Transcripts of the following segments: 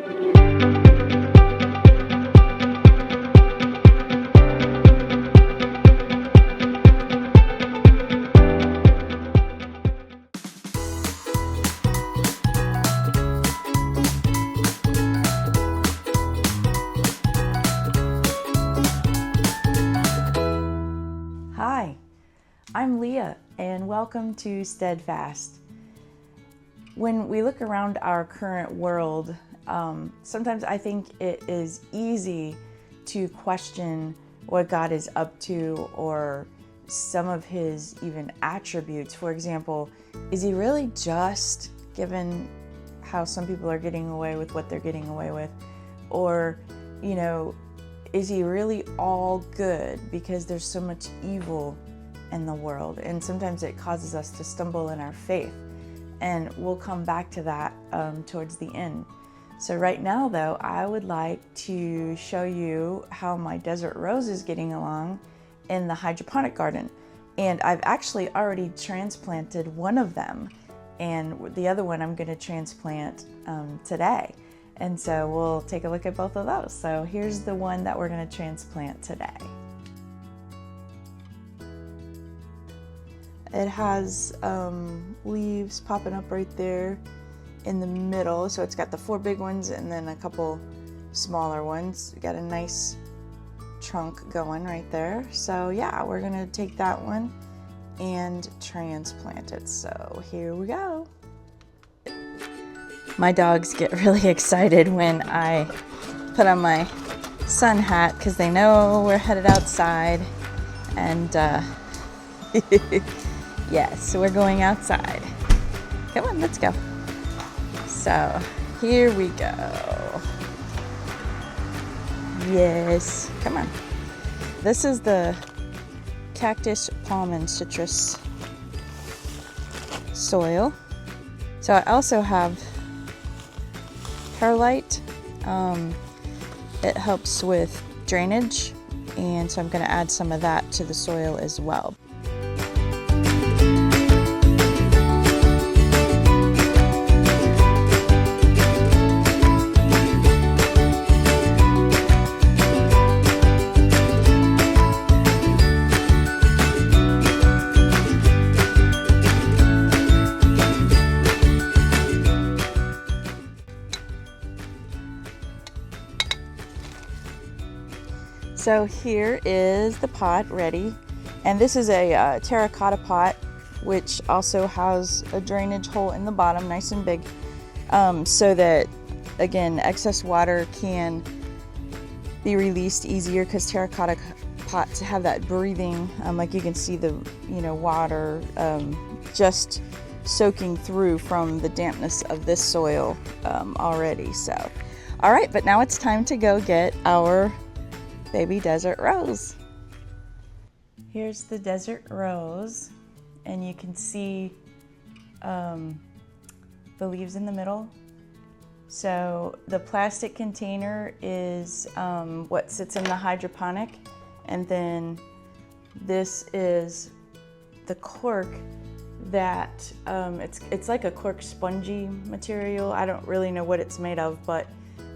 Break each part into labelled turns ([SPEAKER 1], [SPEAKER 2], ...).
[SPEAKER 1] Hi, I'm Leah, and welcome to Steadfast. When we look around our current world, sometimes I think it is easy to question what God is up to or some of his even attributes. For example, is he really just, given how some people are getting away with what they're getting away with? Or, is he really all good because there's so much evil in the world? And sometimes it causes us to stumble in our faith. And we'll come back to that towards the end. So right now, though, I would like to show you how my desert rose is getting along in the hydroponic garden. And I've actually already transplanted one of them, and the other one I'm going to transplant today. And so we'll take a look at both of those. So here's the one that we're going to transplant today. It has leaves popping up right there in the middle. So it's got the 4 big ones and then a couple smaller ones. We got a nice trunk going right there. So yeah, we're going to take that one and transplant it. So here we go. My dogs get really excited when I put on my sun hat because they know we're headed outside. And yes, so we're going outside. Come on, let's go. So here we go. Yes, come on. This is the cactus, palm, and citrus soil. So I also have perlite. It helps with drainage, and so I'm going to add some of that to the soil as well. So here is the pot ready, and this is a terracotta pot, which also has a drainage hole in the bottom, nice and big, so that, again, excess water can be released easier, because terracotta pots have that breathing, like you can see the water just soaking through from the dampness of this soil already. So, all right, but now it's time to go get our baby desert rose. Here's the desert rose, and you can see the leaves in the middle. So the plastic container is what sits in the hydroponic, and then this is the cork that it's like a cork spongy material. I don't really know what it's made of, but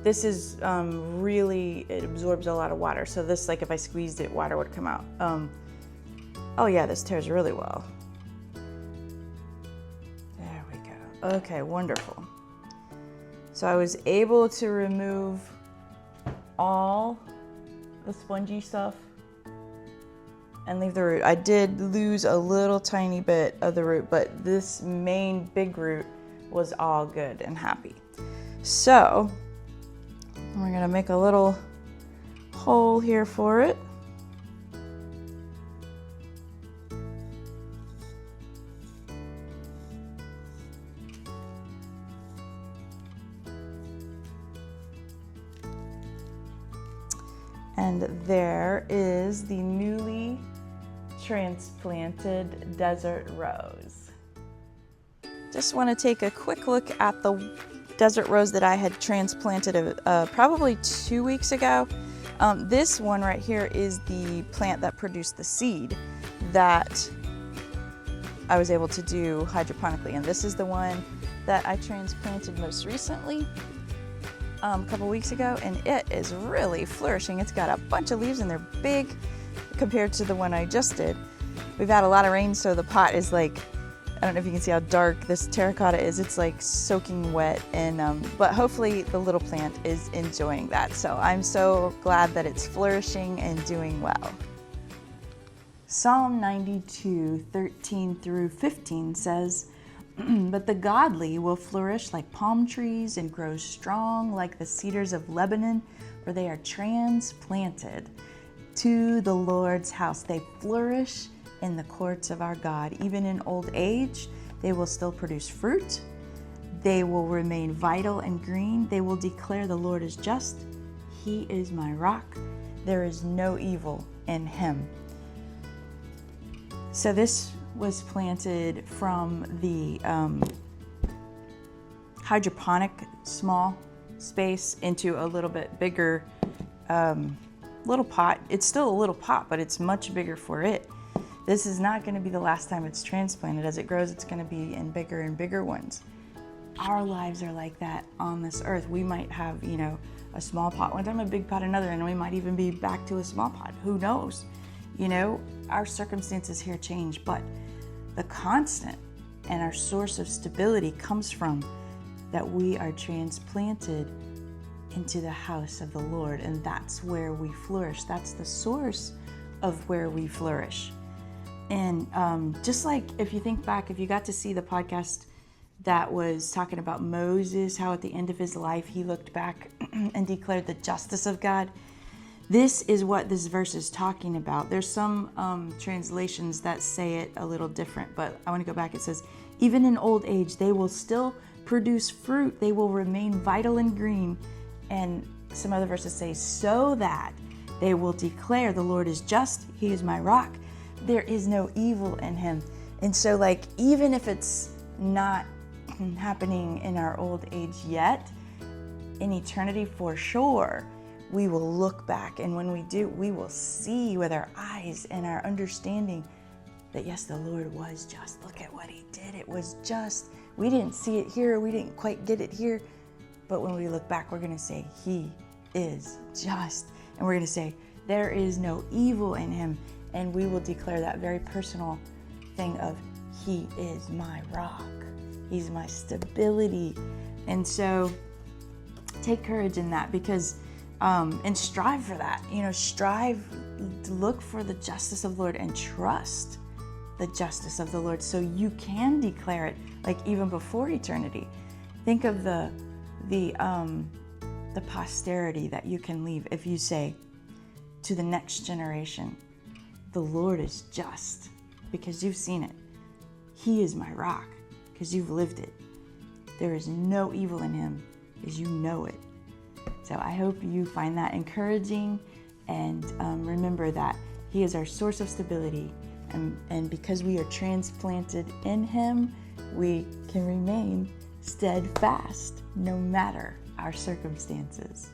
[SPEAKER 1] this is it absorbs a lot of water. So this, like if I squeezed it, water would come out. Oh yeah, this tears really well. There we go. Okay, wonderful. So I was able to remove all the spongy stuff and leave the root. I did lose a little tiny bit of the root, but this main big root was all good and happy. So we're gonna make a little hole here for it. And there is the newly transplanted desert rose. Just want to take a quick look at the desert rose that I had transplanted probably 2 weeks ago. This one right here is the plant that produced the seed that I was able to do hydroponically, and this is the one that I transplanted most recently. a couple weeks ago, and it is really flourishing. It's got a bunch of leaves and they're big compared to the one I just did. We've had a lot of rain, so the pot is like, I don't know if you can see how dark this terracotta is. It's like soaking wet, and but hopefully the little plant is enjoying that. So I'm so glad that it's flourishing and doing well. Psalm 92, 13 through 15 says, "But the godly will flourish like palm trees and grow strong like the cedars of Lebanon, for they are transplanted to the Lord's house. They flourish in the courts of our God. Even in old age, they will still produce fruit. They will remain vital and green. They will declare the Lord is just. He is my rock. There is no evil in him." So this was planted from the hydroponic small space into a little bit bigger little pot. It's still a little pot, but it's much bigger for it. This is not going to be the last time it's transplanted. As it grows, it's going to be in bigger and bigger ones. Our lives are like that on this earth. We might have, a small pot one time, a big pot another, and we might even be back to a small pot. Who knows? Our circumstances here change, but the constant and our source of stability comes from that we are transplanted into the house of the Lord, and that's where we flourish. That's the source of where we flourish. And just like if you think back, if you got to see the podcast that was talking about Moses, how at the end of his life he looked back and declared the justice of God, this is what this verse is talking about. There's some translations that say it a little different, but I want to go back. It says, even in old age, they will still produce fruit. They will remain vital and green. And some other verses say, so that they will declare the Lord is just. He is my rock. There is no evil in him. And so even if it's not happening in our old age yet, in eternity for sure, we will look back. And when we do, we will see with our eyes and our understanding that yes, the Lord was just. Look at what he did. It was just. We didn't see it here. We didn't quite get it here. But when we look back, we're going to say he is just. And we're going to say there is no evil in him. And we will declare that very personal thing of he is my rock. He's my stability. And so take courage in that, because and strive for that. Strive to look for the justice of the Lord and trust the justice of the Lord so you can declare it even before eternity. Think of the posterity that you can leave if you say to the next generation, the Lord is just, because you've seen it. He is my rock, because you've lived it. There is no evil in him, because you know it. So I hope you find that encouraging, and remember that he is our source of stability. And because we are transplanted in him, we can remain steadfast no matter our circumstances.